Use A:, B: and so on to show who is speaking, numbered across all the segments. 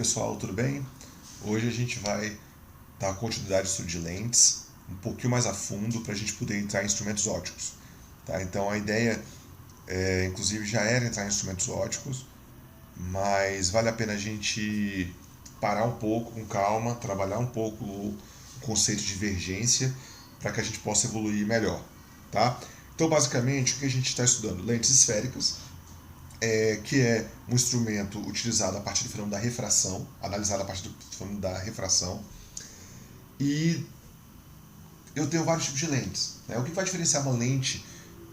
A: pessoal, tudo bem? Hoje a gente vai dar continuidade ao estudo de lentes um pouquinho mais a fundo para a gente poder entrar em instrumentos ópticos. Tá? Então a ideia, inclusive, já era entrar em instrumentos ópticos, mas vale a pena a gente parar um pouco com calma, trabalhar um pouco o conceito de divergência para que a gente possa evoluir melhor. Tá? Então, basicamente, o que a gente está estudando? Lentes esféricas, que é um instrumento utilizado a partir do fenômeno da refração, analisado a partir do fenômeno da refração. E eu tenho vários tipos de lentes. Né? O que vai diferenciar uma lente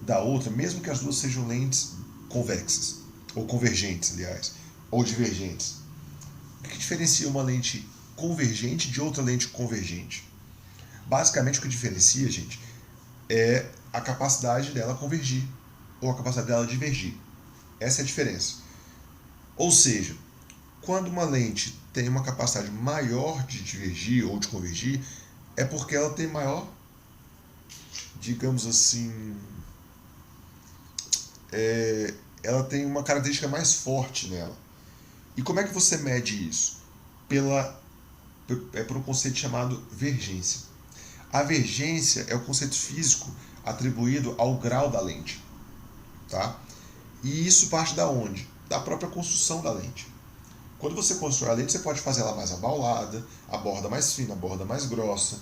A: da outra, mesmo que as duas sejam lentes convexas, ou convergentes, aliás, ou divergentes? O que diferencia uma lente convergente de outra lente convergente? Basicamente, o que diferencia, gente, é a capacidade dela convergir, ou a capacidade dela divergir. Essa é a diferença. Ou seja, quando uma lente tem uma capacidade maior de divergir ou de convergir, é porque ela tem maior, digamos assim, ela tem uma característica mais forte nela. E como é que você mede isso? Por um conceito chamado vergência. A vergência é o conceito físico atribuído ao grau da lente. Tá? E isso parte da onde? Da própria construção da lente. Quando você constrói a lente, você pode fazer ela mais abaulada, a borda mais fina, a borda mais grossa.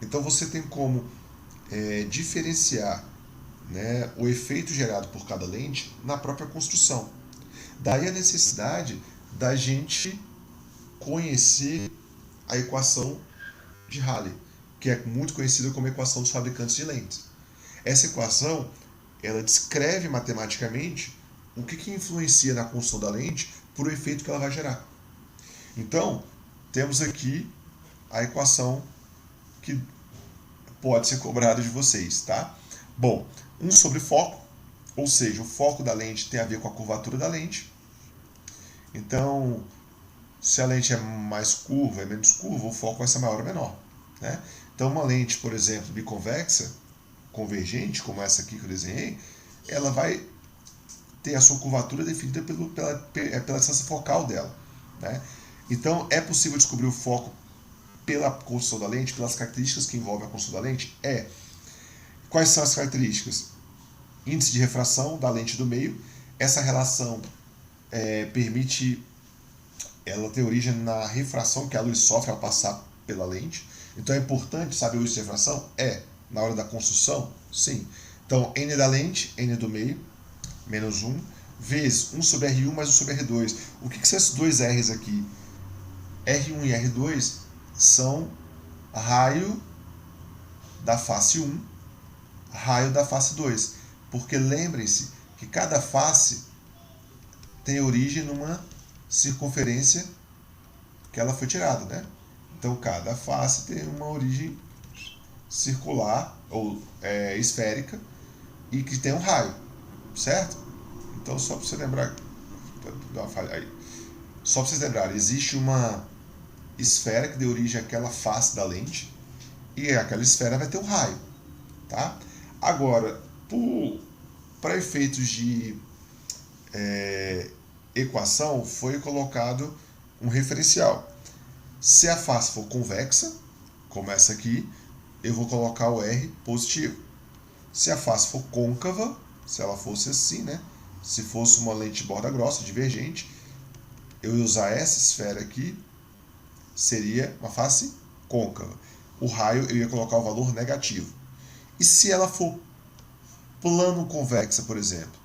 A: Então você tem como diferenciar, né, o efeito gerado por cada lente na própria construção. Daí a necessidade da gente conhecer a equação de Rayleigh, que é muito conhecida como equação dos fabricantes de lentes. Essa equação, ela descreve matematicamente o que influencia na construção da lente por o efeito que ela vai gerar. Então, temos aqui a equação que pode ser cobrada de vocês, tá? Bom, 1 sobre foco, ou seja, o foco da lente tem a ver com a curvatura da lente. Então, se a lente é mais curva, é menos curva, o foco vai ser maior ou menor, né? Então, uma lente, por exemplo, biconvexa, convergente, como essa aqui que eu desenhei, ela vai ter a sua curvatura definida pela distância focal dela, né? Então, é possível descobrir o foco pela construção da lente, pelas características que envolvem a construção da lente? Quais são as características? Índice de refração da lente do meio. Essa relação permite, ela ter origem na refração que a luz sofre ao passar pela lente. Então é importante saber o índice de refração? Na hora da construção? Sim. Então, N da lente, N do meio, menos 1, vezes 1 sobre R1 mais 1 sobre R2. O que são esses dois R's aqui? R1 e R2 são raio da face 1, raio da face 2. Porque lembrem-se que cada face tem origem numa circunferência que ela foi tirada, né? Então cada face tem uma origem circular ou esférica e que tem um raio, certo? Então só para você lembrar, dá uma falha aí. Só para vocês lembrarem, existe uma esfera que deu origem àquela face da lente e aquela esfera vai ter um raio, tá? Agora, para efeitos de equação, foi colocado um referencial. Se a face for convexa, como essa aqui, eu vou colocar o R positivo. Se a face for côncava, se ela fosse assim, né? Se fosse uma lente de borda grossa, divergente, eu ia usar essa esfera aqui, seria uma face côncava. O raio eu ia colocar o valor negativo. E se ela for plano convexa, por exemplo?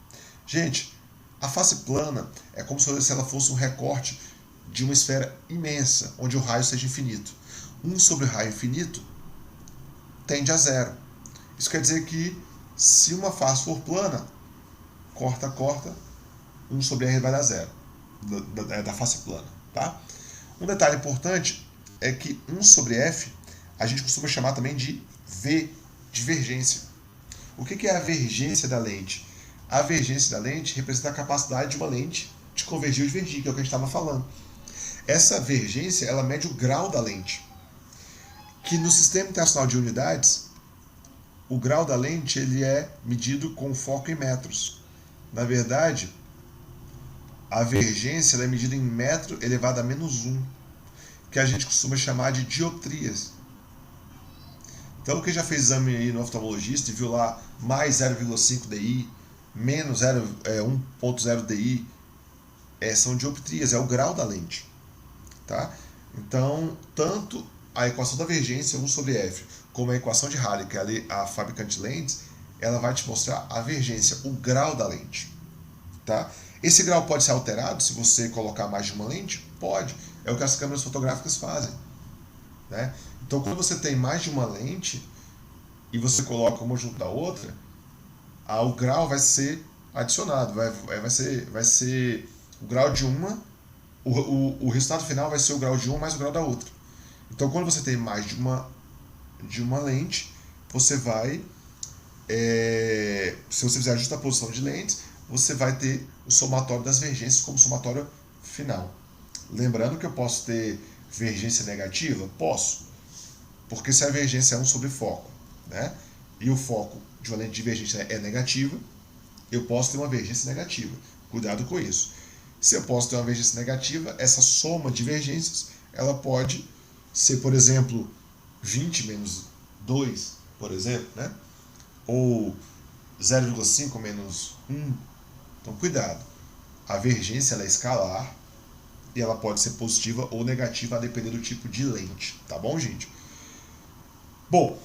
A: Gente, a face plana é como se ela fosse um recorte de uma esfera imensa, onde o raio seja infinito. 1 sobre raio infinito tende a zero. Isso quer dizer que se uma face for plana, corta, 1 sobre R vai dar zero, da face plana. Tá? Um detalhe importante é que 1 sobre F a gente costuma chamar também de V, divergência. O que é a vergência da lente? A vergência da lente representa a capacidade de uma lente de convergir ou divergir, que é o que a gente estava falando. Essa vergência, ela mede o grau da lente, que no Sistema Internacional de Unidades, o grau da lente ele é medido com foco em metros. Na verdade, A vergência ela é medida em metro elevado a -1, que a gente costuma chamar de dioptrias. Então, quem já fez exame aí no oftalmologista e viu lá mais 0,5 DI, menos 1,0 DI, são dioptrias, é o grau da lente. Tá? Então, tanto a equação da vergência, 1 sobre F, como a equação de Halley, que é a fabricante de lentes, ela vai te mostrar a vergência, o grau da lente. Tá? Esse grau pode ser alterado se você colocar mais de uma lente? Pode. É o que as câmeras fotográficas fazem. Né? Então, quando você tem mais de uma lente e você coloca uma junto da outra, o grau vai ser adicionado. Vai ser o grau de uma, o resultado final vai ser o grau de uma mais o grau da outra. Então, quando você tem mais de uma lente, você vai, se você fizer a justaposição de lentes, você vai ter o somatório das vergências como somatório final. Lembrando que eu posso ter vergência negativa? Posso. Porque se a vergência é 1 sobre foco, né, e o foco de uma lente de divergência é negativa, eu posso ter uma vergência negativa. Cuidado com isso. Se eu posso ter uma vergência negativa, essa soma de vergências ela pode ser, por exemplo, 20 menos 2, por exemplo, né? Ou 0,5 menos 1. Então, cuidado. A vergência ela é escalar e ela pode ser positiva ou negativa a depender do tipo de lente. Tá bom, gente? Bom,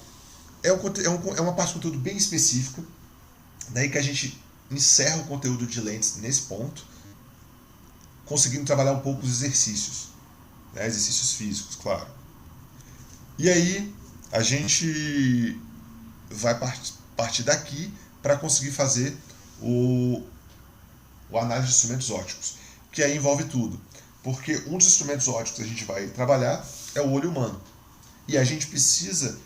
A: é uma parte do conteúdo bem específica, daí que a gente encerra o conteúdo de lentes nesse ponto, conseguindo trabalhar um pouco os exercícios, né? Exercícios físicos, claro. E aí a gente vai partir daqui para conseguir fazer o análise de instrumentos ópticos, que aí envolve tudo, porque um dos instrumentos ópticos que a gente vai trabalhar é o olho humano, e a gente precisa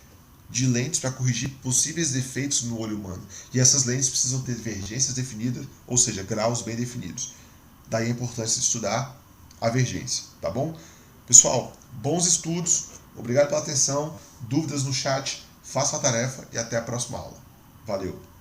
A: de lentes para corrigir possíveis defeitos no olho humano, e essas lentes precisam ter vergências definidas, ou seja, graus bem definidos. Daí a importância de estudar a vergência, tá bom? Pessoal, bons estudos, obrigado pela atenção, dúvidas no chat, façam a tarefa e até a próxima aula. Valeu!